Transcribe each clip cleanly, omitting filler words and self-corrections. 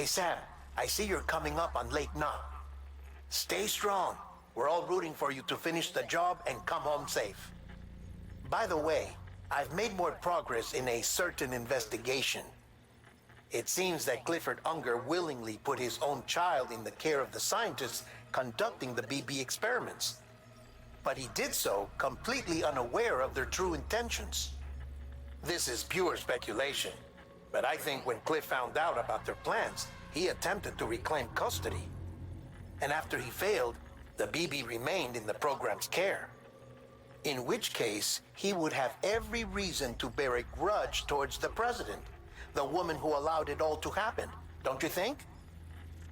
Hey Sam, I see you're coming up on Lake Knot. Stay strong. We're all rooting for you to finish the job and come home safe. By the way, I've made more progress in a certain investigation. It seems that Clifford Unger willingly put his own child in the care of the scientists conducting the BB experiments. But he did so completely unaware of their true intentions. This is pure speculation, but I think when Cliff found out about their plans, he attempted to reclaim custody. And after he failed, the BB remained in the program's care. In which case, he would have every reason to bear a grudge towards the president, the woman who allowed it all to happen, don't you think?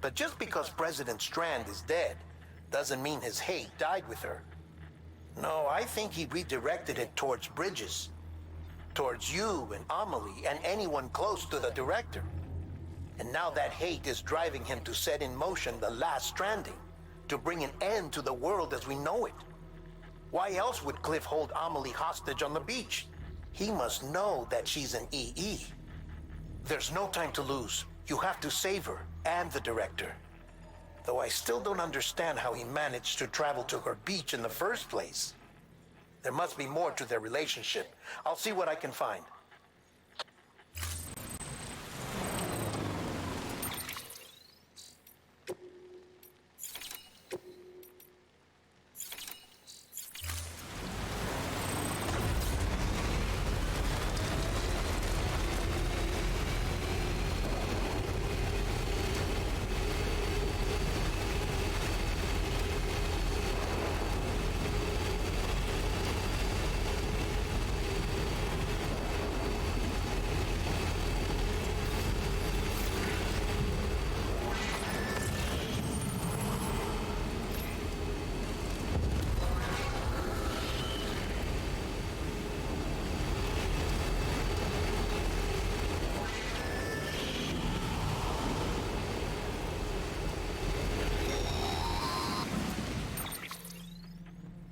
But just because President Strand is dead, doesn't mean his hate died with her. No, I think he redirected it towards Bridges. Towards you and Amelie and anyone close to the director. And now that hate is driving him to set in motion the last Stranding, to bring an end to the world as we know it. Why else would Cliff hold Amelie hostage on the beach? He must know that she's an EE. There's no time to lose. You have to save her and the director. Though I still don't understand how he managed to travel to her beach in the first place. There must be more to their relationship. I'll see what I can find.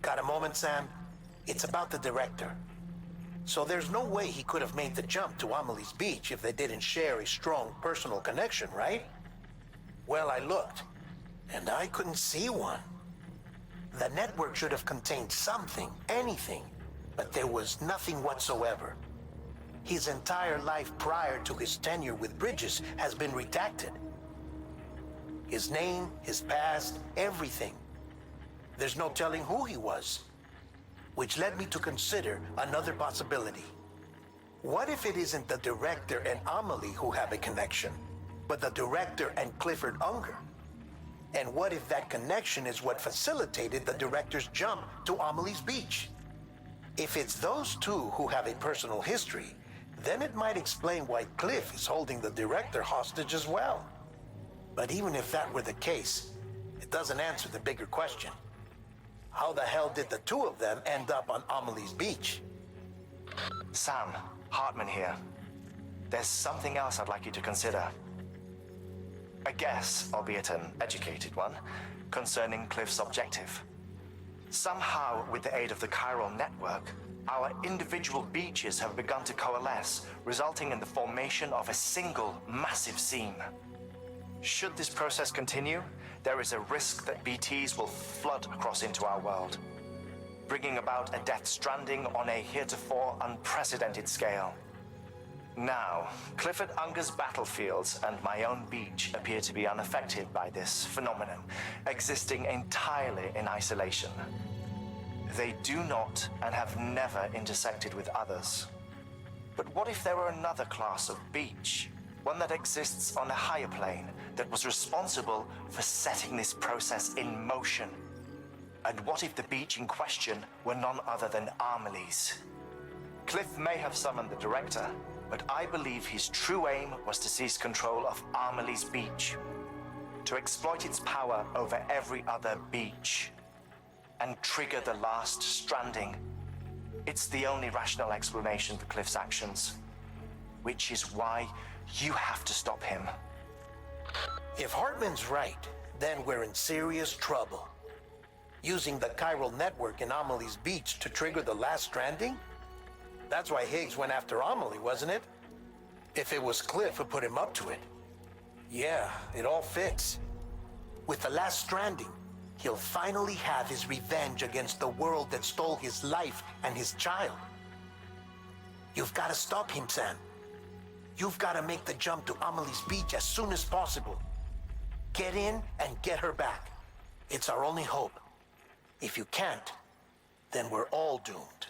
Got a moment, Sam? It's about the director. So there's no way he could have made the jump to Amelie's beach if they didn't share a strong personal connection, right? Well, I looked, and I couldn't see one. The network should have contained something, anything, but there was nothing whatsoever. His entire life prior to his tenure with Bridges has been redacted. His name, his past, everything. There's no telling who he was. Which led me to consider another possibility. What if it isn't the director and Amelie who have a connection, but the director and Clifford Unger? And what if that connection is what facilitated the director's jump to Amelie's beach? If it's those two who have a personal history, then it might explain why Cliff is holding the director hostage as well. But even if that were the case, it doesn't answer the bigger question. How the hell did the two of them end up on Amelie's beach? Sam, Hartman here. There's something else I'd like you to consider. A guess, albeit an educated one, concerning Cliff's objective. Somehow, with the aid of the chiral network, our individual beaches have begun to coalesce, resulting in the formation of a single massive seam. Should this process continue, there is a risk that BTs will flood across into our world, bringing about a death stranding on a heretofore unprecedented scale. Now, Clifford Unger's battlefields and my own beach appear to be unaffected by this phenomenon, existing entirely in isolation. They do not and have never intersected with others. But what if there were another class of beach? One that exists on a higher plane, that was responsible for setting this process in motion. And what if the beach in question were none other than Amelie's? Cliff may have summoned the director, but I believe his true aim was to seize control of Amelie's beach, to exploit its power over every other beach, and trigger the last Stranding. It's the only rational explanation for Cliff's actions, which is why you have to stop him. If Hartman's right, then we're in serious trouble. Using the chiral network in Amelie's beach to trigger the last Stranding? That's why Higgs went after Amelie, wasn't it? If it was Cliff who put him up to it. Yeah, it all fits. With the last Stranding, he'll finally have his revenge against the world that stole his life and his child. You've got to stop him, Sam. You've got to make the jump to Amelie's beach as soon as possible. Get in and get her back. It's our only hope. If you can't, then we're all doomed.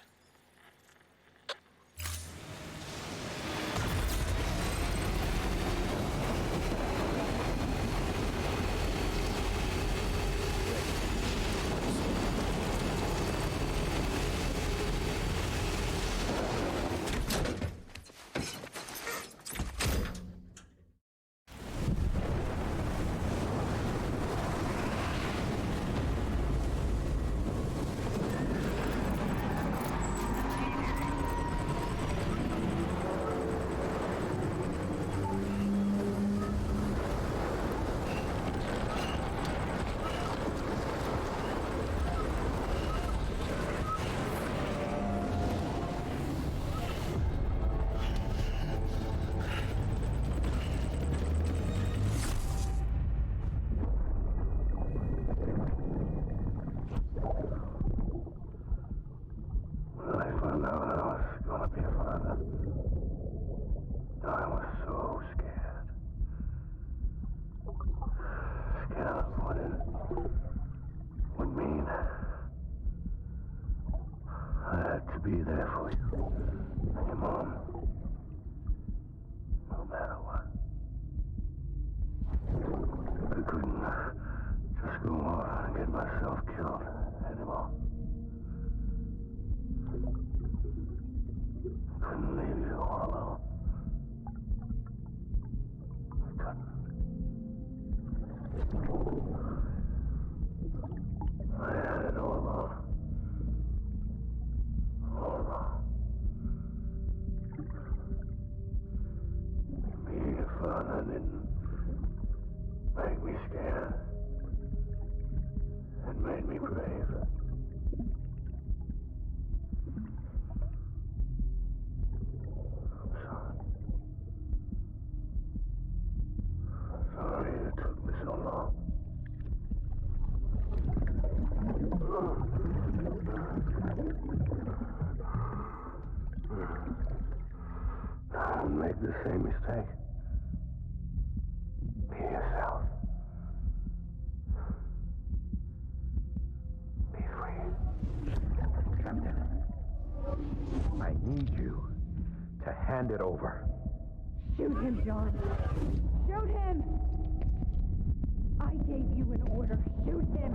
Be there for you and your mom, no matter what. I couldn't just go off and get myself killed anymore. Couldn't leave you all alone. I couldn't. I had it all alone. All wrong. Being a father didn't make me scared. It made me brave. I'm sorry. I'm sorry it took me so long. Don't make the same mistake. Be yourself. Be free. Captain, I need you to hand it over. Shoot him, John. Shoot him! I gave you an order. Shoot him!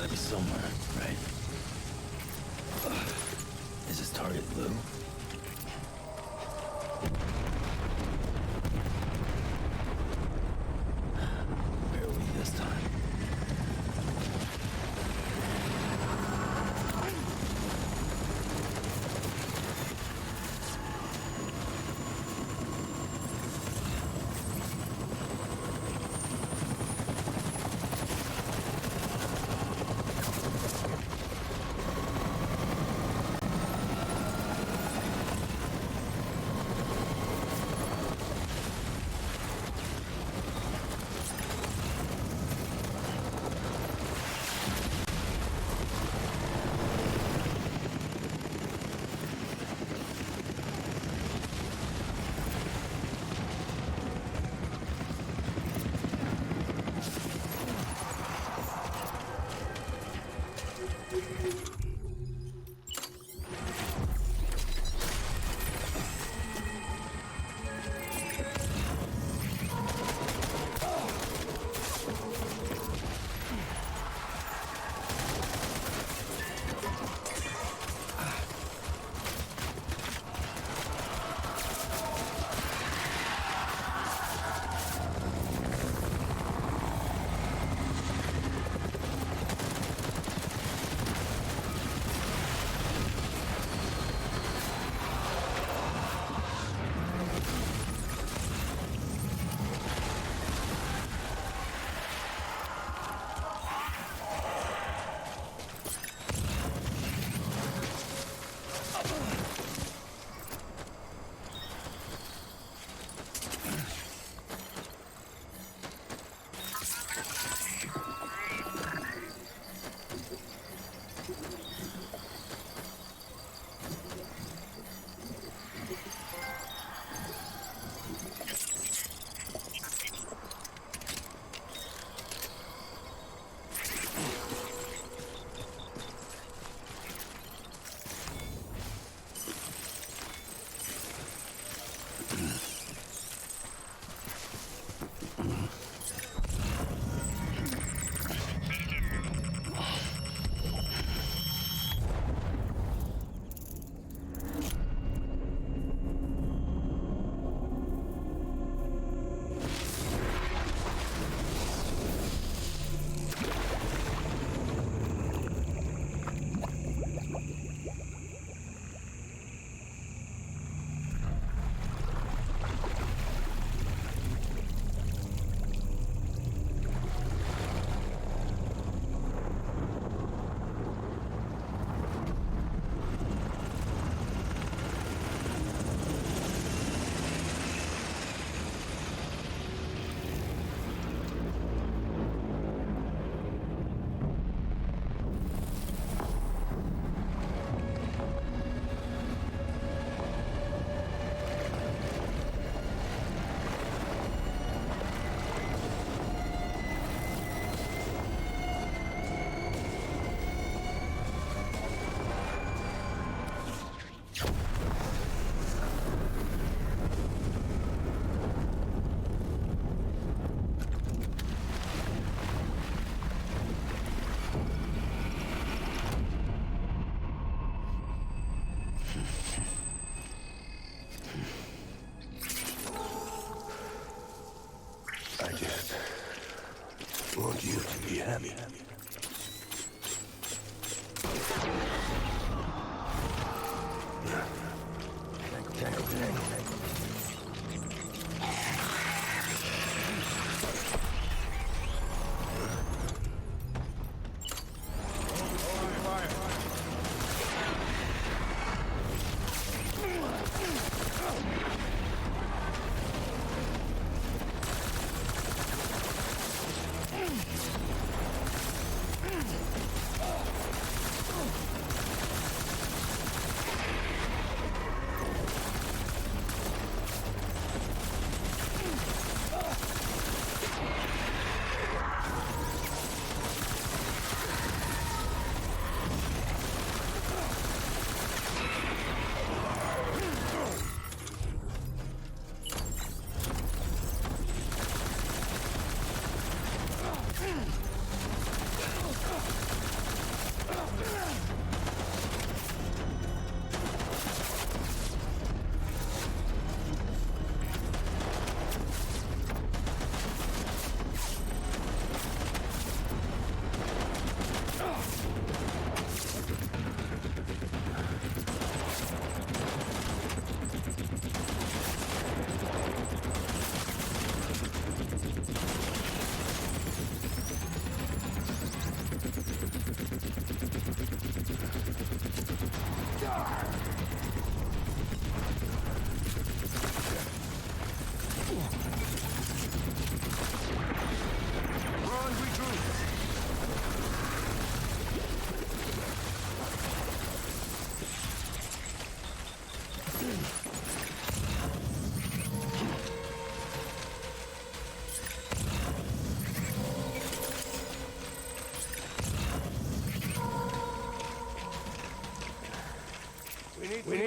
gotta be somewhere, right? Is this target blue? Where are we this time? I just want you to be happy.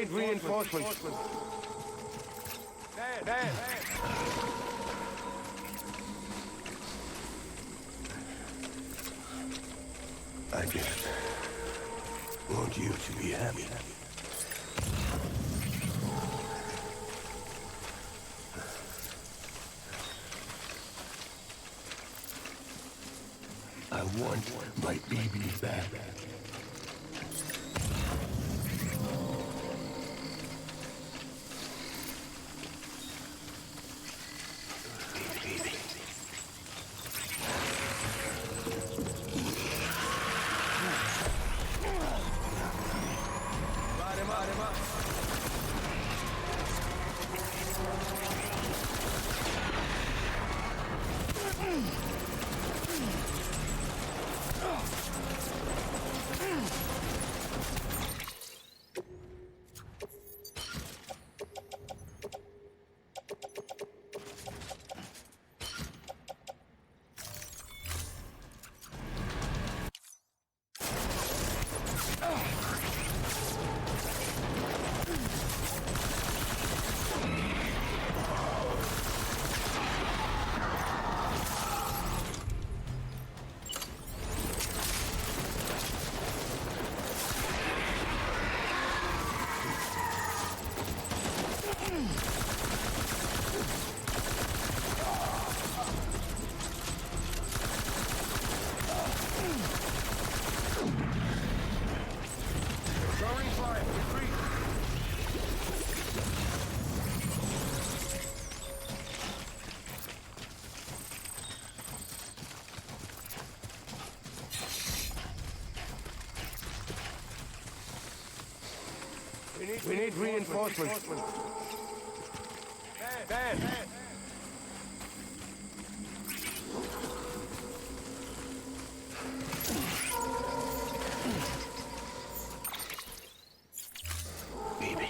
need reinforcements. Dad! I just want you to be happy. I want my baby back. Baby. Light him up. Throwing fire, retreat. We need reinforcements. Dad! Baby.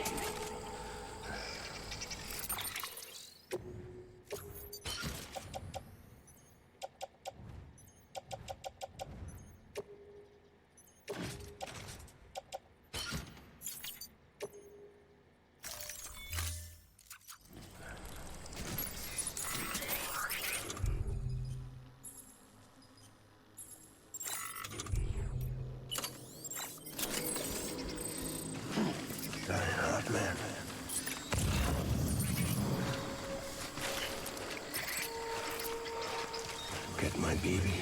Hot man. Get my baby.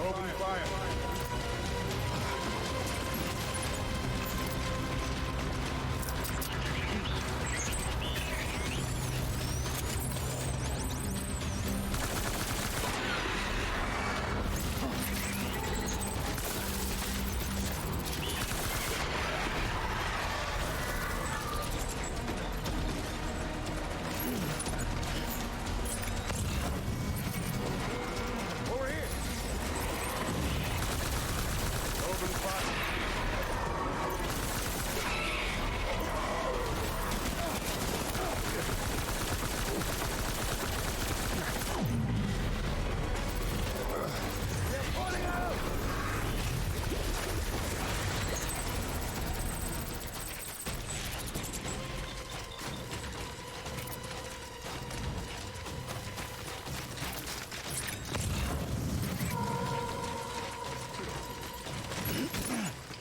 Open fire. Over here. Open fire.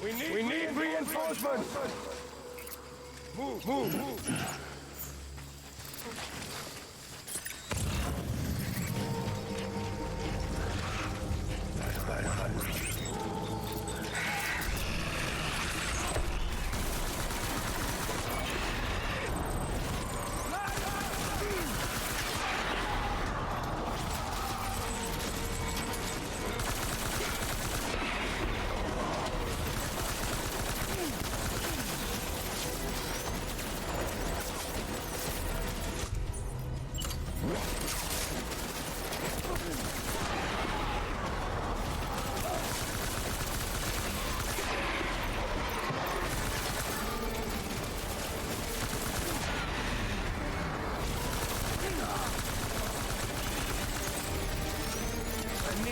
We need reinforcements. Move.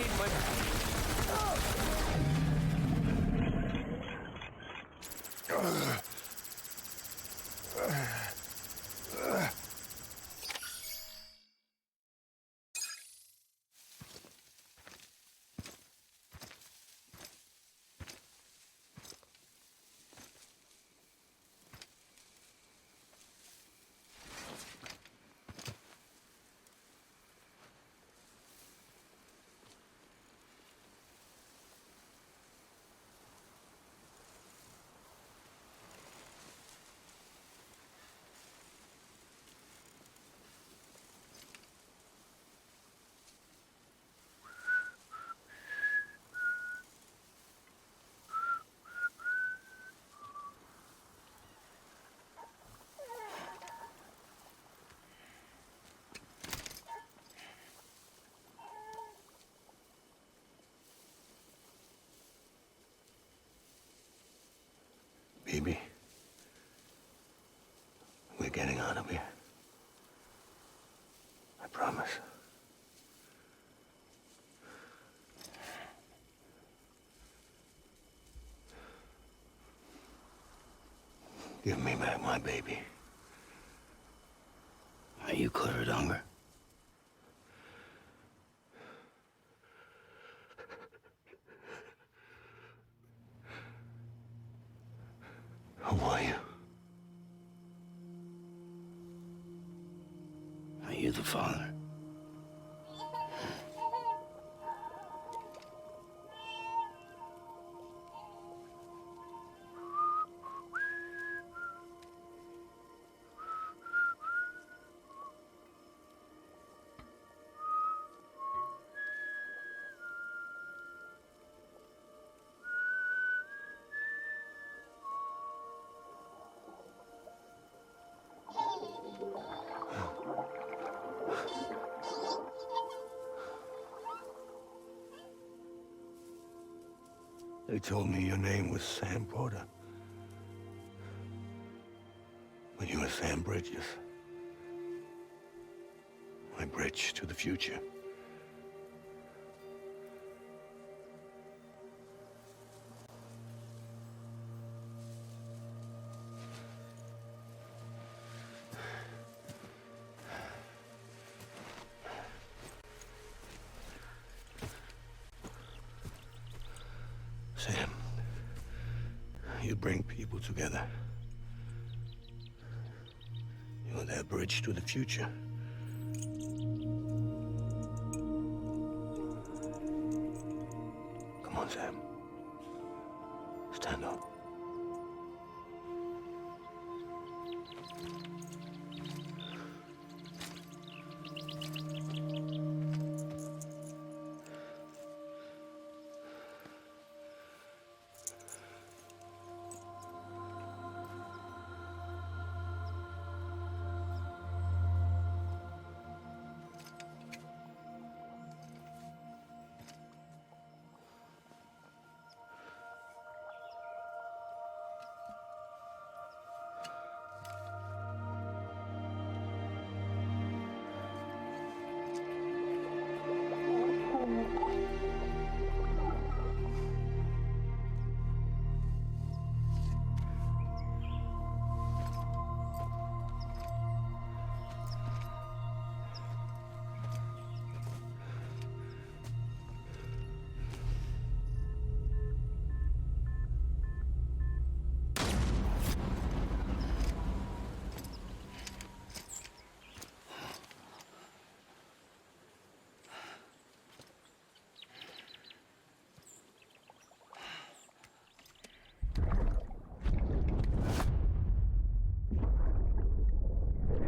need my... Baby, we're getting out of here. I promise. Give me back my baby. Are you cleared, Unger? Who are you? Are you the father? They told me your name was Sam Porter. But you were Sam Bridges. My bridge to the future. Sam, you bring people together. You're their bridge to the future. Come on, Sam. Stand up.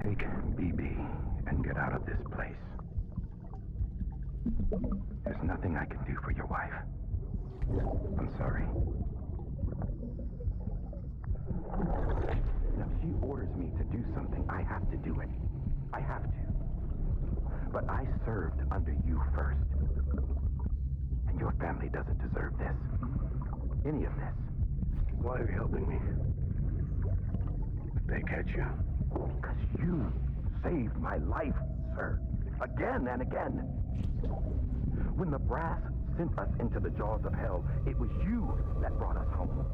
Take BB and get out of this place. There's nothing I can do for your wife. I'm sorry. Now, if she orders me to do something, I have to do it. I have to. But I served under you first. And your family doesn't deserve this. Any of this. Why are you helping me? If they catch you. Because you saved my life, sir. Again and again. When the brass sent us into the jaws of hell, it was you that brought us home.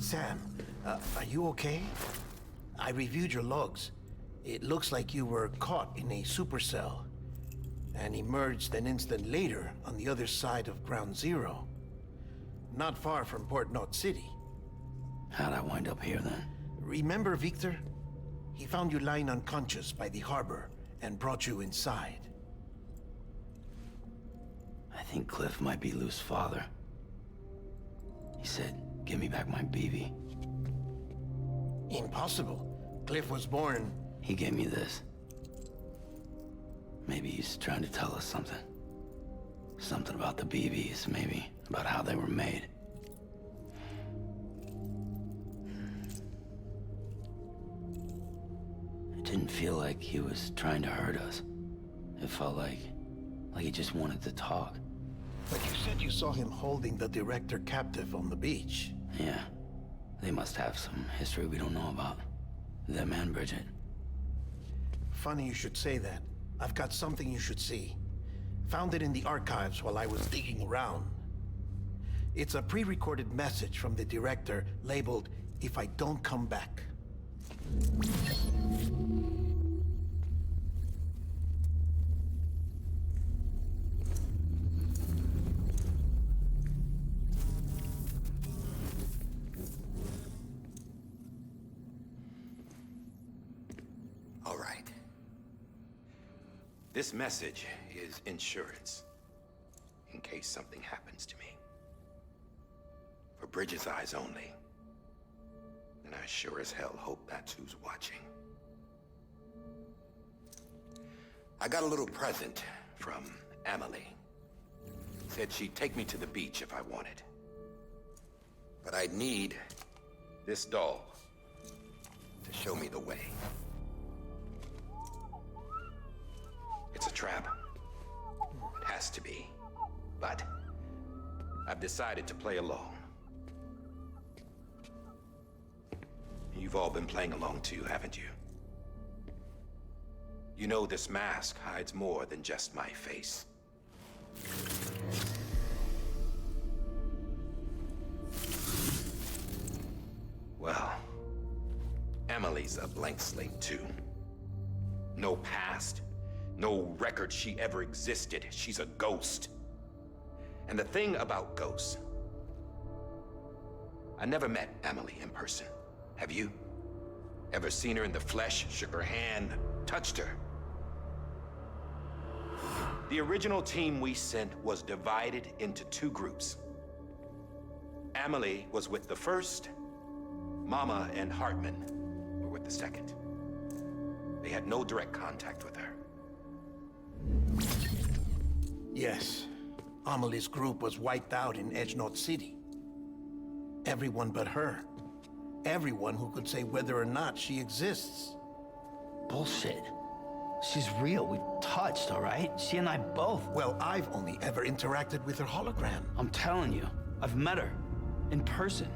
Sam, are you okay? I reviewed your logs. It looks like you were caught in a supercell and emerged an instant later on the other side of Ground Zero. Not far from Port Knot City. How'd I wind up here then? Remember Victor? He found you lying unconscious by the harbor and brought you inside. I think Cliff might be Lou's father. He said, give me back my BB. Impossible. Cliff was born... He gave me this. Maybe he's trying to tell us something. Something about the BBs, maybe. About how they were made. It didn't feel like he was trying to hurt us. It felt like he just wanted to talk. But you said you saw him holding the director captive on the beach. Yeah. They must have some history we don't know about. Them and Bridget. Funny you should say that. I've got something you should see. Found it in the archives while I was digging around. It's a pre-recorded message from the director labeled, "If I don't come back." All right. This message is insurance, in case something happens to me. For Bridget's eyes only. And I sure as hell hope that's who's watching. I got a little present from Emily. Said she'd take me to the beach if I wanted. But I'd need this doll to show me the way. It's a trap. It has to be. But I've decided to play along. You've all been playing along too, haven't you? You know this mask hides more than just my face. Well, Emily's a blank slate too. No past. No record she ever existed. She's a ghost. And the thing about ghosts, I never met Emily in person. Have you? Ever seen her in the flesh, shook her hand, touched her? The original team we sent was divided into two groups. Emily was with the first. Mama and Hartman were with the second. They had no direct contact with her. Yes. Amelie's group was wiped out in Edge Knot City. Everyone but her. Everyone who could say whether or not she exists. Bullshit. She's real. We've touched, all right? She and I both. Well, I've only ever interacted with her hologram. I'm telling you, I've met her. In person.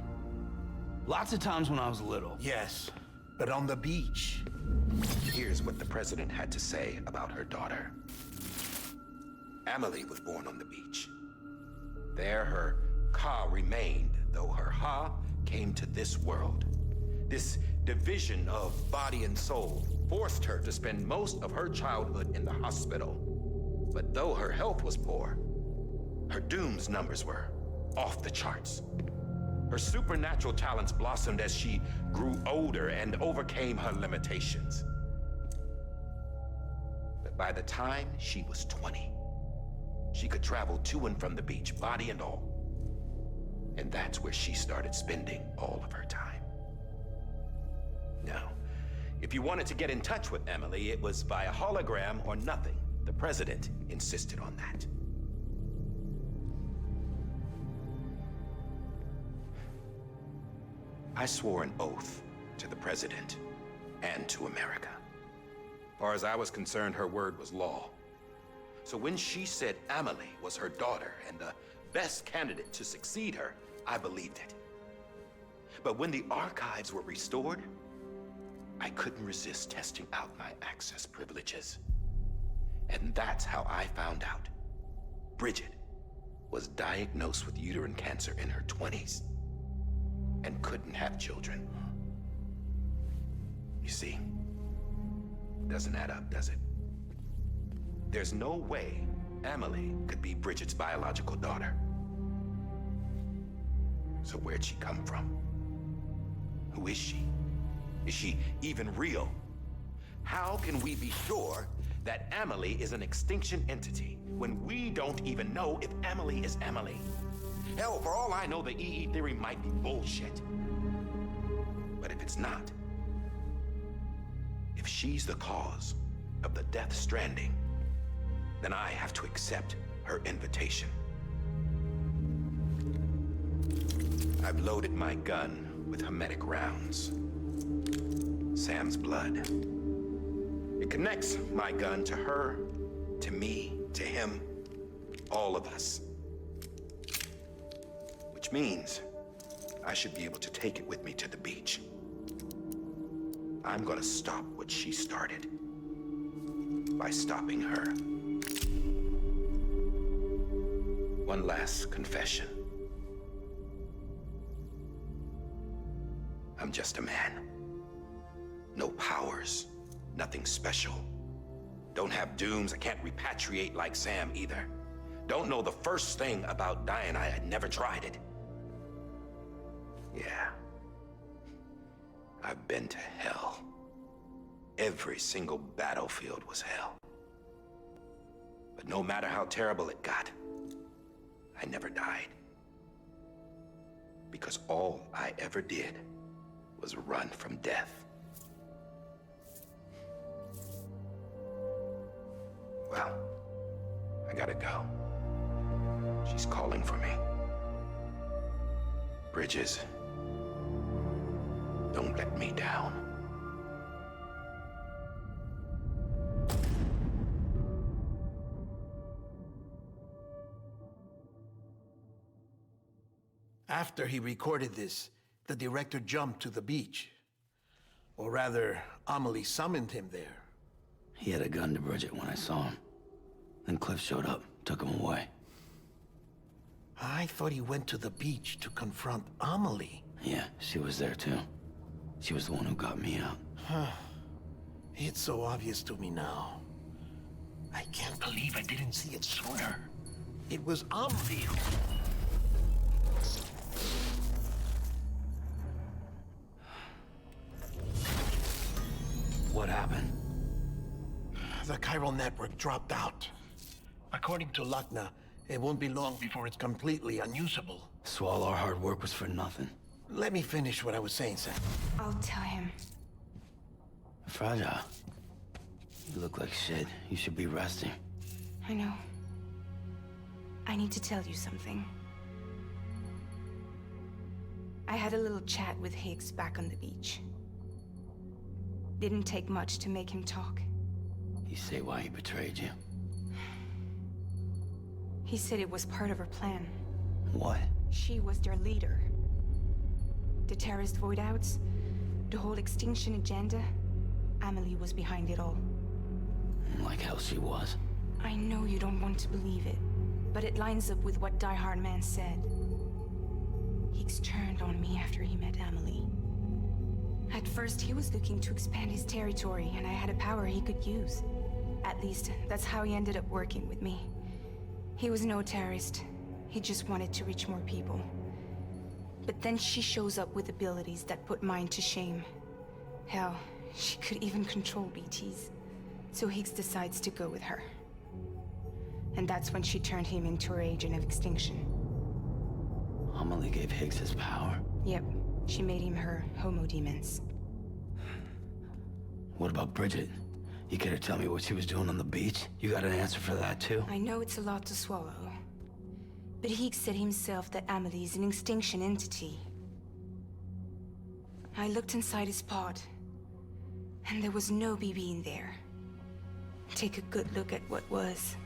Lots of times when I was little. Yes, but on the beach. Here's what the president had to say about her daughter. Amelie was born on the beach. There her Ka remained, though her Ha came to this world. This division of body and soul forced her to spend most of her childhood in the hospital. But though her health was poor, her Doom's numbers were off the charts. Her supernatural talents blossomed as she grew older and overcame her limitations. But by the time she was 20, she could travel to and from the beach, body and all. And that's where she started spending all of her time. Now, if you wanted to get in touch with Emily, it was via hologram or nothing. The president insisted on that. I swore an oath to the president and to America. As far as I was concerned, her word was law. So when she said Amelie was her daughter and the best candidate to succeed her, I believed it. But when the archives were restored, I couldn't resist testing out my access privileges. And that's how I found out Bridget was diagnosed with uterine cancer in her 20s and couldn't have children. You see, doesn't add up, does it? There's no way Amelie could be Bridget's biological daughter. So where'd she come from? Who is she? Is she even real? How can we be sure that Amelie is an extinction entity when we don't even know if Amelie is Amelie? Hell, for all I know, the EE theory might be bullshit. But if it's not, if she's the cause of the death stranding, then I have to accept her invitation. I've loaded my gun with hermetic rounds. Sam's blood. It connects my gun to her, to me, to him, all of us. Which means I should be able to take it with me to the beach. I'm gonna stop what she started by stopping her. One last confession. I'm just a man. No powers, nothing special. Don't have dooms, I can't repatriate like Sam either. Don't know the first thing about dying, I had never tried it. Yeah. I've been to hell. Every single battlefield was hell. But no matter how terrible it got, I never died. Because all I ever did was run from death. Well, I gotta go. She's calling for me. Bridges, don't let me down. After he recorded this, the director jumped to the beach. Or rather, Amelie summoned him there. He had a gun to Bridget when I saw him. Then Cliff showed up, took him away. I thought he went to the beach to confront Amelie. Yeah, she was there too. She was the one who got me out. It's so obvious to me now. I can't believe I didn't see it sooner. It was Amelie who... What happened? The chiral network dropped out. According to Luckna, it won't be long before it's completely unusable. So all our hard work was for nothing. Let me finish what I was saying, Sam. I'll tell him. Fragile. You look like shit. You should be resting. I know. I need to tell you something. I had a little chat with Higgs back on the beach. Didn't take much to make him talk. You say why he betrayed you? He said it was part of her plan. What? She was their leader. The terrorist voidouts, the whole extinction agenda, Amelie was behind it all. Like hell she was. I know you don't want to believe it, but it lines up with what Die Hard Man said. Higgs turned on me after he met Amelie. At first, he was looking to expand his territory, and I had a power he could use. At least, that's how he ended up working with me. He was no terrorist. He just wanted to reach more people. But then she shows up with abilities that put mine to shame. Hell, she could even control BTs. So Higgs decides to go with her. And that's when she turned him into her agent of extinction. Amelie gave Higgs his power. Yep, she made him her homo demons. What about Bridget? You care to tell me what she was doing on the beach? You got an answer for that too? I know it's a lot to swallow. But Higgs said himself that Amelie is an extinction entity. I looked inside his pod, and there was no BB in there. Take a good look at what was.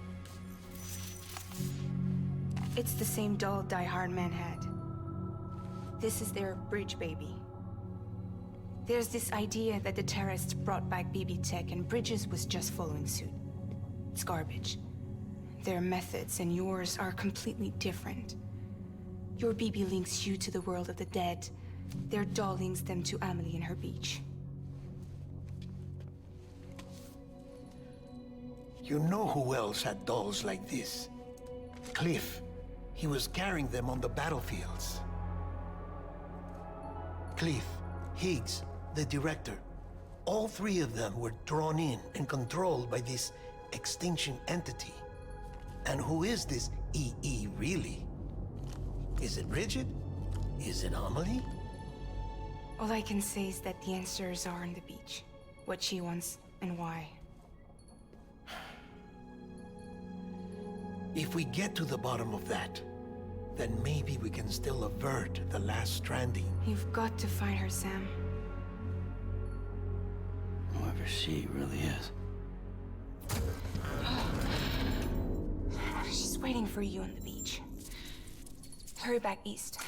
It's the same doll Die Hard Man had. This is their bridge baby. There's this idea that the terrorists brought back BB tech and Bridges was just following suit. It's garbage. Their methods and yours are completely different. Your BB links you to the world of the dead. Their doll links them to Amelie and her beach. You know who else had dolls like this? Cliff. He was carrying them on the battlefields. Cliff, Higgs, the director. All three of them were drawn in and controlled by this extinction entity. And who is this EE really? Is it Bridget? Is it Amelie? All I can say is that the answers are on the beach. What she wants and why. If we get to the bottom of that, then maybe we can still avert the last stranding. You've got to find her, Sam. Whoever she really is. She's waiting for you on the beach. Hurry back east.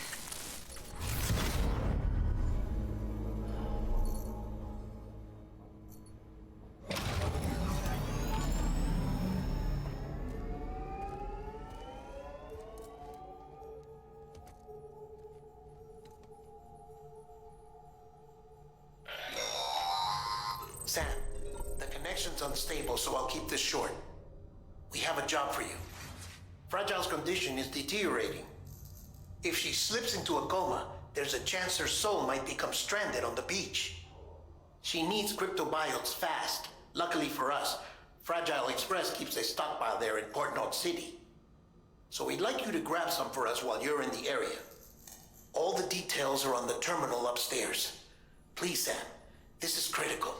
Sam, the connection's unstable, so I'll keep this short. We have a job for you. Fragile's condition is deteriorating. If she slips into a coma, there's a chance her soul might become stranded on the beach. She needs cryptobiotes fast. Luckily for us, Fragile Express keeps a stockpile there in Port North City. So we'd like you to grab some for us while you're in the area. All the details are on the terminal upstairs. Please, Sam, this is critical.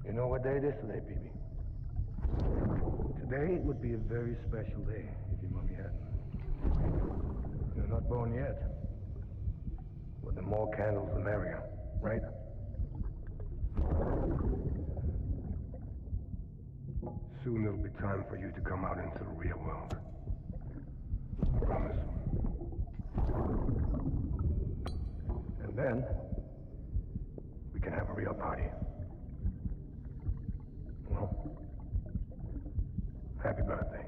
You know what day it is today, BB? Today would be a very special day if your mommy hadn't. You're not born yet. But the more candles, the merrier, right? Soon it'll be time for you to come out into the real world. Promise. And then, we can have a real party. Well, happy birthday.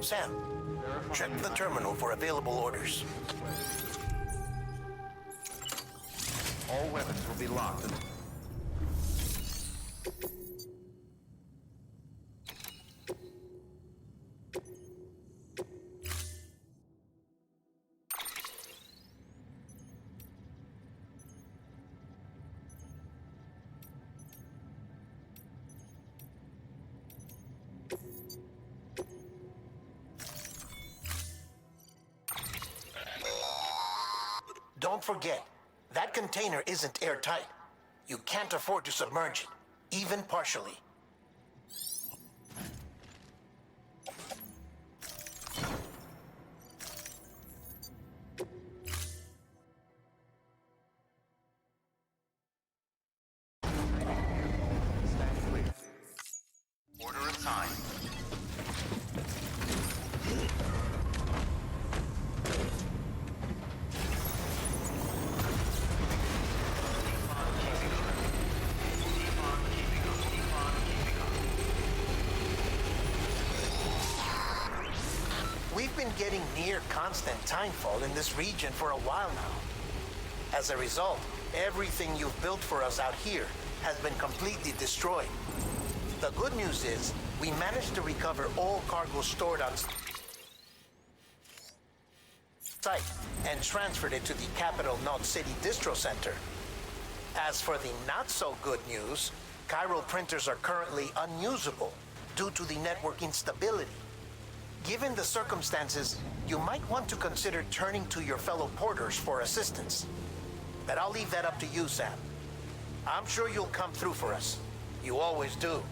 Sam, check the terminal for available orders. All weapons will be locked. Don't forget, that container isn't airtight. You can't afford to submerge it, even partially. Stand clear. Order assigned. We've been getting near constant timefall in this region for a while now. As a result, everything you've built for us out here has been completely destroyed. The good news is, we managed to recover all cargo stored on site and transferred it to the Capital Knot City Distro Center. As for the not-so-good news, chiral printers are currently unusable due to the network instability. Given the circumstances, you might want to consider turning to your fellow porters for assistance. But I'll leave that up to you, Sam. I'm sure you'll come through for us. You always do.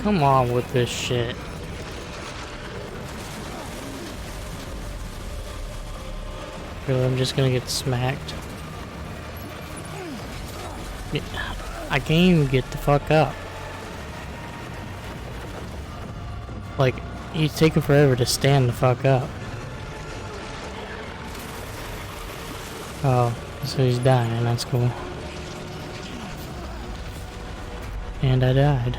Come on with this shit. Really, I'm just gonna get smacked. Yeah, I can't even get the fuck up. Like, he's taking forever to stand the fuck up. Oh, so he's dying, that's cool. And I died.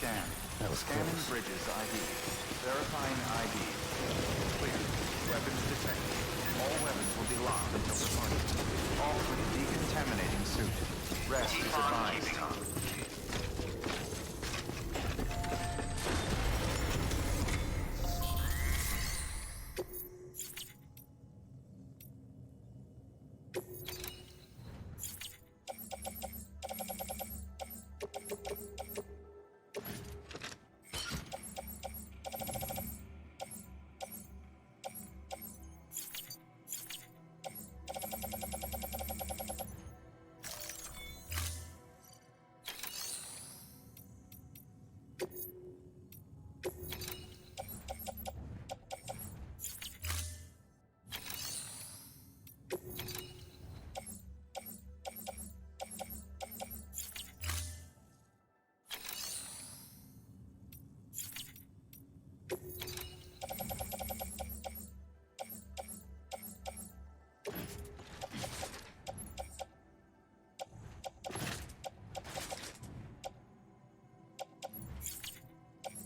scan. That was Scanning close. bridges ID. Verifying ID. Clear. Weapons detected. All weapons will be locked until departure. All with decontaminating suit. Rest is advised.